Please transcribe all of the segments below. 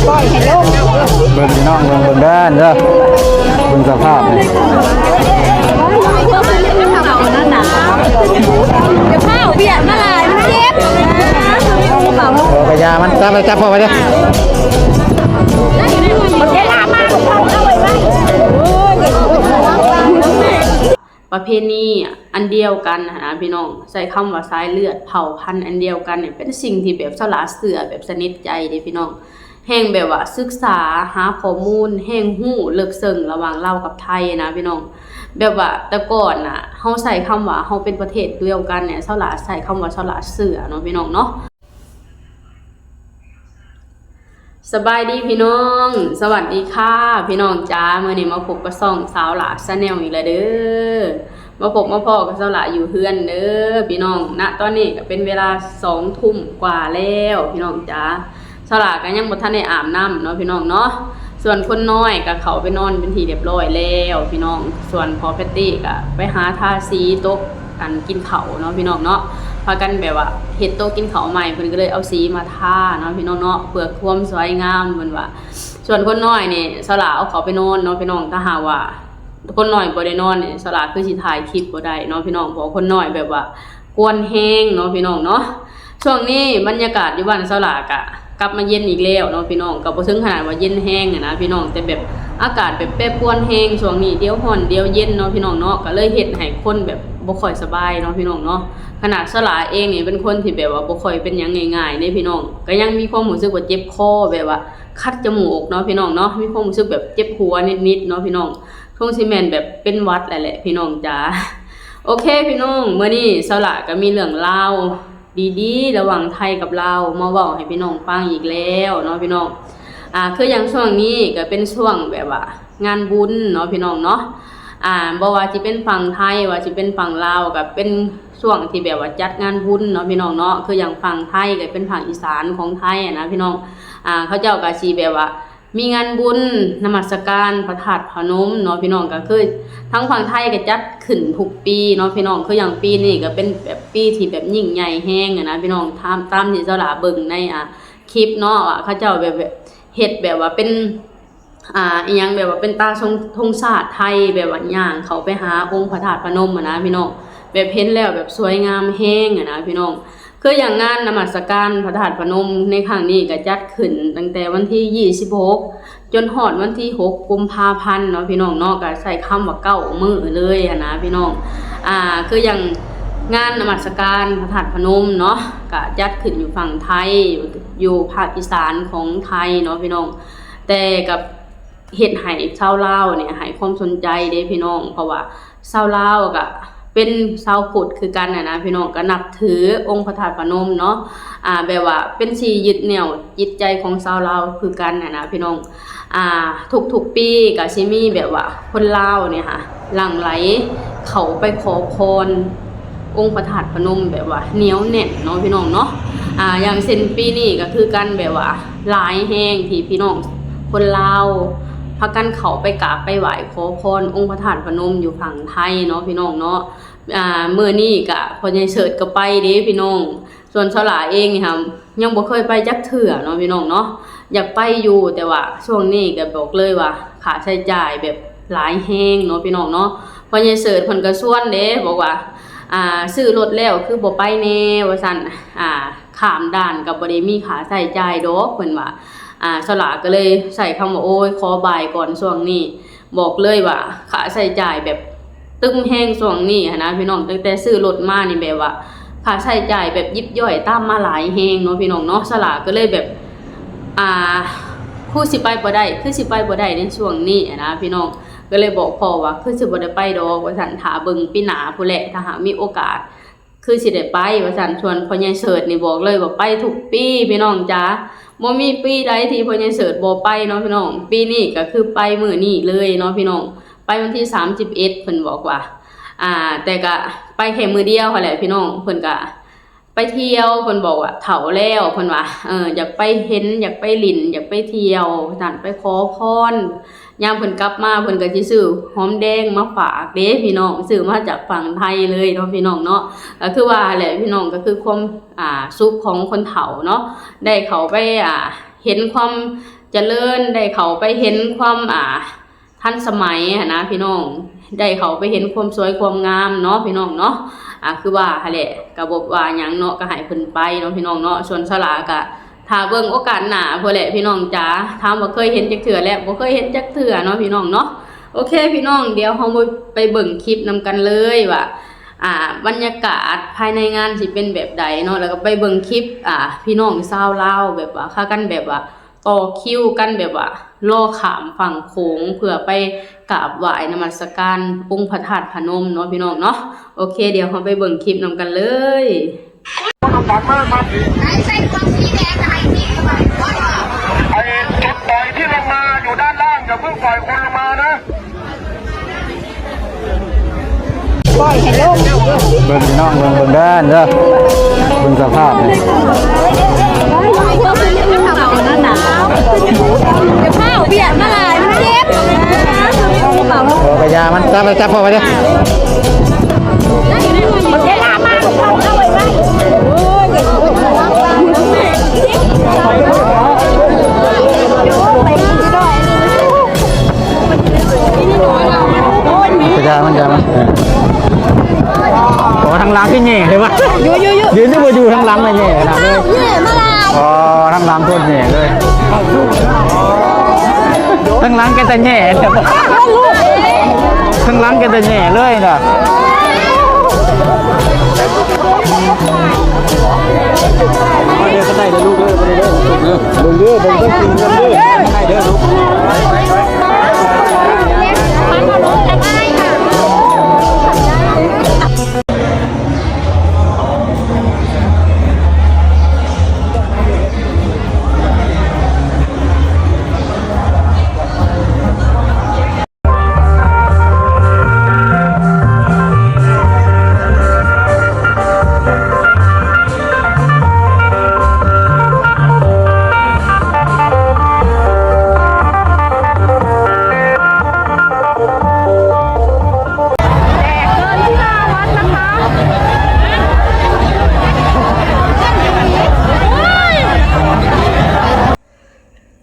ปล่อยให้ลง เบิ่งพี่น้องเบิ่งด้านเด้อเบิ่งสภาพนี่ ข้าวเบียดมาหลายมันเจ็บ โอ้กระยามันจับไปจับพอไปเด้อ เวลามาเอาไว้ไว้ ประเพณีอันเดียวกันนะพี่น้องใช้คำว่าสายเลือดเผ่าพันธุ์อันเดียวกันเนี่ยเป็นสิ่งที่แบบสลาเสือแบบสนิทใจเด้พี่น้องแห่งแบบว่าศึกษาหาข้อมูลแห่งหู้เลิกเซิงระหว่างลาวกับไทยนะพี่น้องแบบว่าแต่ก่อนน่ะเฮาใส่คำว่าเฮาเป็นประเทศเดียวกันเนี่ยสลาใส่คำว่าสลาเสือเนาะพี่น้องเนาะสบายดีพี่น้องสวัสดีค่ะพี่น้องจ้ามื้อนี้มาพบกับช่องสาวหลาชาแนลอีกแล้วเด้อมาพบมาพ่อกับสาวหลาอยู่เฮือนเด้อพี่น้องณตอนนี้ก็เป็นเวลา 2 ทุ่มกว่าแล้วพี่น้องจ้าสาวหลาก็ยังบ่ทันได้อาบน้ำเนาะพี่น้องเนาะส่วนคนน้อยก็เขาไปนอนเป็นที่เรียบร้อยแล้วพี่น้องส่วนพอแพตตี้ก็ไปหาทาสีโต๊ะกันกินข้าวเนาะพี่น้องเนาะพากันแบบว่าเฮ็ดโต๊ะกินข้าวใหม่เพิ่นก็เลยเอาสีมาทาเนาะพี่น้องเนาะเพื่อความสวยงามเพิ่นว่าส่วนคนน้อยนี่สลาเอาเขาไปนอนเนาะพี่น้องถ้าหากว่าคนน้อยบ่ได้นอนนี่สลาคือสิถ่ายคลิปบ่ได้เนาะพี่น้องเพราะคนน้อยแบบว่ากวนแฮงเนาะพี่น้องเนาะช่วงนี้บรรยากาศอยู่บ้านสลากะกลับมาเย็นอีกแล้วเนาะพี่น้องก็บ่ถึงขนาดว่าเย็นแห้งนะพี่น้องแต่แบบอากาศแบบแปรปรวนแห้งช่วงนี้เดี๋ยวร้อนเดี๋ยวเย็นเนาะพี่น้องเนาะก็เลยเฮ็ดให้คนแบบบ่ค่อยสบายเนาะพี่น้องเนาะขนาดสลาเองนี่เป็นคนที่แบบว่าบ่ค่อยเป็นหยังง่ายๆเด้พี่น้องก็ยังมีความรู้สึกว่าเจ็บคอแบบว่าคัดจมูกเนาะพี่น้องเนาะมีความรู้สึกแบบเจ็บหัวนิดๆเนาะพี่น้องคงสิแม่นแบบเป็นหวัดแหละพี่น้องจ้าโอเคพี่น้องมื้อนี้สลาก็มีเรื่องเล่าดีๆระหว่างไทยกับลาวมาเว้าให้พี่น้องฟังอีกแล้วเนาะพี่น้องคืออย่างช่วงนี้ก็เป็นช่วงแบบว่างานบุญเนาะพี่น้องเนาะบ่ว่าสิเป็นฝั่งไทยว่าสิเป็นฝั่งลาวก็เป็นช่วงที่แบบว่าจัดงานบุญเนาะพี่น้องเนาะคืออย่างฝั่งไทยก็เป็นภาคอีสานของไทยนะพี่น้องเขาเจ้าก็สิแบบว่ามีงานบุญนมัสการพระธาตุพนมเนาะพี่น้องก็คือทั้งฝั่งไทยก็จัดขึ้นทุกปีเนาะพี่น้องคืออย่างปีนี้ก็เป็นแบบปีที่แบบยิ่งใหญ่แฮงนะพี่น้องตามที่เจ้าหลาเบิ่งในคลิปเนาะเขาเจ้าแบบเฮ็ดแบบว่าเป็นอีหยังแบบว่าเป็นตาธงชาติไทยแบบว่าย่างเขาไปหาองค์พระธาตุพนมนะพี่น้องแบบเห็นแล้วแบบสวยงามแฮงนะพี่น้องคืออย่างงานนมัสการพระธาตุพนมในครั้งนี้ก็จัดขึ้นตั้งแต่วันที่26จนฮอดวันที่6กุมภาพันธ์เนาะพี่น้องเนาะก็ใช้คำว่า9มื้อเลยนะพี่น้องคืออย่างงานนมัสการพระธาตุพนมเนาะก็จัดขึ้นอยู่ฝั่งไทยอยู่ภาคอีสานของไทยเนาะพี่น้องแต่กับเฮ็ดให้ชาวลาวเนี่ยให้ความสนใจเด้พี่น้องเพราะว่าชาวลาวก็เป็นชาวพุทธคือกันนะพี่น้องก็นับถือองค์พระธาตุพนมเนาะแบบว่าเป็นที่ยึดเหนี่ยวจิตใจของชาวลาวคือกันนะพี่น้องทุกปีก็สิมีแบบว่าคนลาวเนี่ยค่ะหลั่งไหลเขาไปขอพรองค์พระธาตุพนมแบบว่าเหนียวแน่นเนาะพี่น้องเนาะอย่างเช่นปีนี้ก็คือกันแบบว่าหลายแห้งที่พี่น้องคนลาวพากันเขาไปกราบไปไหว้ขอพรองค์พระธาตุพนมอยู่ฝั่งไทยเนาะพี่น้องเนาะมื้อนี้ก็พ่อใหญ่เสิร์ชก็ไปเด้พี่น้องส่วนชาวหลาเองนี่ค่ะยังบ่เคยไปจักเทื่อเนาะพี่น้องเนาะอยากไปอยู่แต่ว่าช่วงนี้ก็บอกเลยว่าค่าใช้จ่ายแบบหลายแฮงเนาะพี่น้องเนาะพ่อใหญ่เสิร์ชเพิ่นก็ชวนเด้บอกว่าซื้อรถแล้วคือบ่ไปแน่ว่าซั่นข้ามด่านก็บ่ได้มีค่าใช้จ่ายดอกเพิ่นว่าสลาก็เลยใส่คำว่าโอ้ยขอบ่ายก่อนช่วงนี้บอกเลยว่าค่าใช้จ่ายแบบตึ้มแห้งช่วงนี้นะพี่น้องตั้งแต่ซื้อรถมานี่แบบว่าค่าใช้จ่ายแบบยิบย่อยตามมาหลายแฮงเนาะพี่น้องเนาะสลาก็เลยแบบคือสิไปบ่ได้ในช่วงนี้นะพี่น้องก็เลยบอกพ่อว่าคือสิบ่ได้ไปดอกว่าซั่นถ้าเบิ่งปีหน้าพุ่นแหละถ้าหากมีโอกาสคือสิได้ไปว่าซั่นชวนพ่อใหญ่เสิร์ชนี่บอกเลยว่าไปทุกปีพี่น้องจ้าบ่มีปีใดที่พ่อใหญ่เสิร์ชบ่ไปเนาะพี่น้องปีนี้ก็คือไปมื้อนี้เลยเนาะพี่น้องไปวันที่31เพิ่นบอกว่าแต่ก็ไปแค่มื้อเดียวค่ะแหละพี่น้องเพิ่นก็ไปเที่ยวเพิ่นบอกว่าเฒ่าแล้วเพิ่นว่าอยากไปเห็นอยากไปลิ้นอยากไปเที่ยวนั่นไปขอพรยามเพิ่นกลับมาเพิ่นก็สิซื้อหอมแดงมาฝากเด้พี่น้องซื้อมาจากฝั่งไทยเลยเนาะพี่น้องเนาะก็คือว่าแหละพี่น้องก็คือความสุขของคนเฒ่าเนาะได้เขาไปเห็นความ เจริญได้เขาไปเห็นความทันสมัยนะพี่น้องได้เขาไปเห็นความสวยความงามเนาะพี่น้องเนาะคือว่าหั่นแหละก็บ่ว่าหยังเนาะก็ให้เพิ่นไปเนาะพี่น้องเนาะส่วนสลาก็ถ้าเบิ่งโอกาสหน้าพุ่นแหละพี่น้องจ๋าถามว่าเคยเห็นจักเทื่อแล้วบ่เคยเห็นจักเทื่อเนาะพี่น้องเนาะโอเคพี่น้องเดี๋ยวเฮาไปเบิ่งคลิปนำกันเลยว่าบรรยากาศภายในงานสิเป็นแบบใดเนาะแล้วก็ไปเบิ่งคลิปพี่น้องชาวลาวแบบว่าค่ากันแบบว่าต่อคิวกันแบบว่ารอข้ามฝั่งโขงเพื่อไปกราบไหว้นมัสการองค์พระธาตุพนมเนาะพี่น้องเนาะโอเคเดี๋ยวเราไปเบิ่งคลิปนำกันเลยใส่ความสีแดงอะไรนี่ก็ได้ไอ้จุดปล่อยที่ลงมาอยู่ด้านล่างอย่าเพิ่งปล่อยคนลงมานะ เบิ่งพี่น้องเบิ่งด้านเด้อเบิ่งสภาพนี่ เดี๋ยวข้าวเบียดมาลายมันเจ็บ กระยามันจับพอไปเด้อ เวลามาเขาเอาไว้ไว้กระยามันโอ้ทางหลังที่แง่เลยวะยืนอยู่ทางหลังเลยแง่ขนาดเลยอ๋อทางหลังโคตรแง่เลยทางหลังแกจะแง่แต่ทางหลังแกจะแง่เลยน่ะเดี๋ยวก็ได้เดี๋ยวลูกเด้อไปเด้อลูกเด้อเบิ่งต้องกินเงินเด้อได้เด้อลูก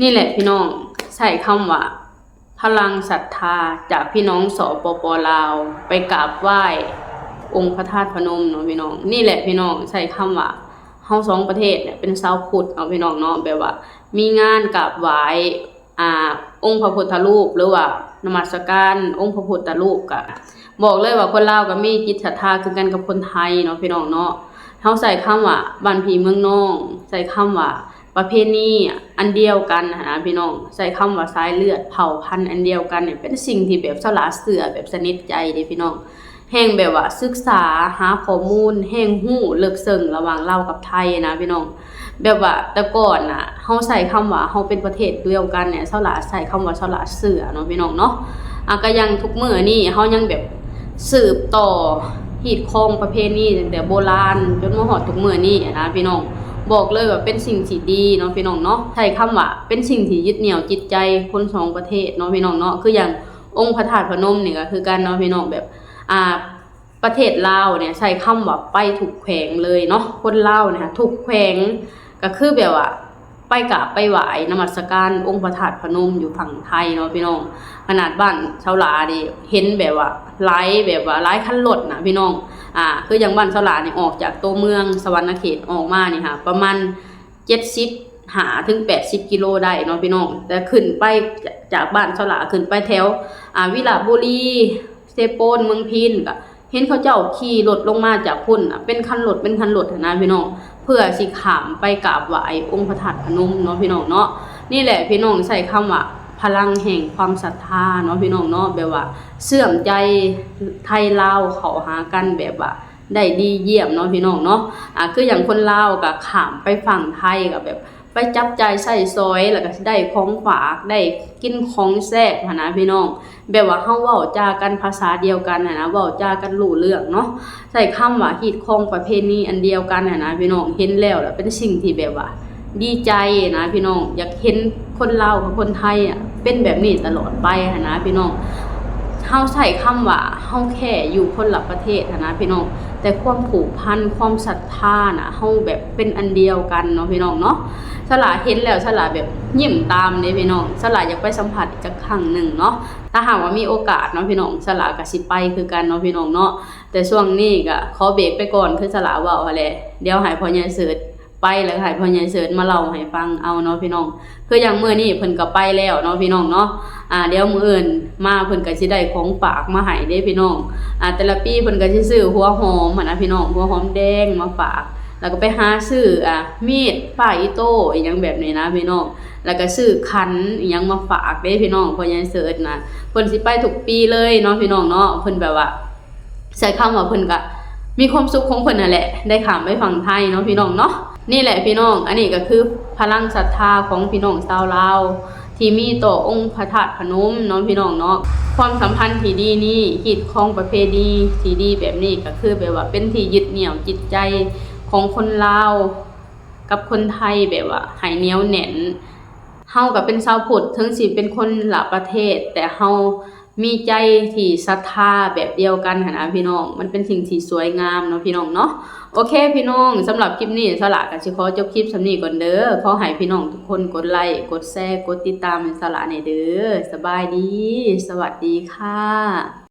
นี่แหละพี่น้องใส่คำว่าพลังศรัทธาจากพี่น้องสปป.ลาวไปกราบไหว้องค์พระธาตุพนมเนาะพี่น้องนี่แหละพี่น้องใส่คำว่าเฮาสองประเทศเนี่ยเป็นชาวพุทธเอาพี่น้องเนาะแบบว่ามีงานกราบไหว้องค์พระพุทธรูปหรือว่านมัสการองค์พระพุทธรูปก็บอกเลยว่าคนลาวก็มีจิตศรัทธาคือกันกับคนไทยเนาะพี่น้องเนาะเฮาใส่คำว่าบ้านพี่เมืองน้องใส่คำว่าประเพณีอันเดียวกันนะพี่น้องใส่คำว่าสายเลือดเผ่าพันธุ์อันเดียวกันเนี่ยเป็นสิ่งที่แบบสลาเสือแบบสนิทใจเด้พี่น้องแห่งแบบว่าศึกษาหาข้อมูลแห่งหู้เลิกเซิงระหว่างลาวกับไทยนะพี่น้องแบบว่าแต่ก่อนน่ะเฮาใส่คำว่าเฮาเป็นประเทศเดียวกันเนี่ยสลาใส่คำว่าสลาเสือเนาะพี่น้องเนาะก็ยังทุกมื้อนี้เฮายังแบบสืบต่อฮีดคองประเพณีตั้งแต่โบราณจนมาฮอดทุกมื้อนี้นะพี่น้องบอกเลยว่าเป็นสิ่งที่ดีเนาะพี่น้องเนาะใช้คำว่าเป็นสิ่งที่ยึดเหนี่ยวจิตใจคนสองประเทศเนาะพี่น้องเนาะคืออย่างองค์พระธาตุพนมนี่ก็คือกันเนาะพี่น้องแบบประเทศลาวเนี่ยใช้คำว่าไปถูกแขวงเลยเนาะคนลาวเนี่ยถูกแขวงก็คือแบบว่าไปกราบไปไหว้นมัสการองค์พระธาตุพนมอยู่ฝั่งไทยเนาะพี่น้องขนาดบ้านชาวลาดิเห็นแบบว่าไล่คันรถนะพี่น้องคืออย่างบ้านชาวลาเนี่ยออกจากตัวเมืองสวรรณเขตออกมานี่ค่ะประมาณ70 ถึง 80 กิโลได้เนาะพี่น้องแต่ขึ้นไปจากบ้านชาวลาขึ้นไปแถววิลาบุรีเซโปนเมืองพินก็เห็นเขาเจ้าขี่รถลงมาจากพุ่นเป็นคันรถนะพี่น้องเพื่อสิขามไปกราบไหว้องค์พระธาตุพนมเนาะพี่น้องเนาะนี่แหละพี่น้องใส่คำว่าพลังแห่งความศรัทธาเนาะพี่น้องเนาะแบบว่าเสื่อมใจไทยลาวเขาหากันแบบว่าได้ดีเยี่ยมเนาะพี่น้องเนาะคืออย่างคนลาวก็ขามไปฝั่งไทยก็แบบไปจับใจายใส่ซอยแล้วก็ได้ของฝากได้กินของแซ่บนะพี่น้องแบบว่าเฮาเว้าจากันภาษาเดียวกันนะเว้าจากันรู้เรื่องเนาะใส่คำว่าฮีดคองประเพณีอันเดียวกันนะพี่น้องเห็นแล้วเป็นสิ่งที่แบบว่าดีใจนะพี่น้องอยากเห็นคนลาวกับคนไทยเป็นแบบนี้ตลอดไปนะพี่น้อง เฮาใช้คำว่าเฮาแค่อยู่คนละประเทศนะพี่น้องแต่ความผูกพันความศรัทธาน่ะเฮาแบบเป็นอันเดียวกันเนาะพี่น้องเนาะสลาเห็นแล้วสลาแบบยิ้มตามเด้พี่น้องสลาอยากไปสัมผัสอีกครั้งหนึ่งเนาะถ้าหากว่ามีโอกาสเนาะพี่น้องสลาก็สิไปคือกันเนาะพี่น้องเนาะแต่ช่วงนี้ก็ขอเบรกไปก่อนคือสลาเว้าแหละเดี๋ยวให้พ่อใหญ่เสิร์ชไปแล้วให้พ่อใหญ่เสิร์ชมาเล่าให้ฟังเอาเนาะพี่น้องคืออย่างมื้อนี้เพิ่นก็ไปแล้วเนาะพี่น้องเนาะเดี๋ยวมื้ออื่นมาเพิ่นก็สิได้ของฝากมาให้เด้พี่น้องแต่ละปีเพิ่นก็สิซื้อหัวหอมนะพี่น้องหัวหอมแดงมาฝากแล้วก็ไปหาซื้อมีดฝ้ายอีโต้อีหยังแบบนี้นะพี่น้องแล้วก็ซื้อขันอีหยังมาฝากเด้พี่น้องพ่อใหญ่เสิร์ชนะเพิ่นสิไปทุกปีเลยเนาะพี่น้องเนาะเพิ่นแบบว่าใช้คำว่าเพิ่นก็มีความสุขของเพิ่นนั่นแหละได้ข้ามไปฝั่งไทยเนาะพี่น้องเนาะนี่แหละพี่น้องอันนี้ก็คือพลังศรัทธาของพี่น้องชาวลาวที่มีต่อองค์พระธาตุพนมเนาะพี่น้องเนาะความสัมพันธ์ที่ดีนี้ฮีดของประเพณีที่ดีแบบนี้ก็คือแบบว่าเป็นที่ยึดเหนี่ยวจิตใจของคนลาวกับคนไทยแบบว่าให้เหนียวแน่นเฮาก็เป็นชาวพุทธถึงสิเป็นคนละประเทศแต่เฮามีใจที่ศรัทธาแบบเดียวกันนะพี่น้องมันเป็นสิ่งที่สวยงามเนาะพี่น้องเนาะโอเคพี่น้องสำหรับคลิปนี้สละก็สิขอจบคลิปสำนี้ก่อนเด้อขอให้พี่น้องทุกคนกดไลค์กดแชร์กดติดตามให้สละในเด้อสบายดีสวัสดีค่ะ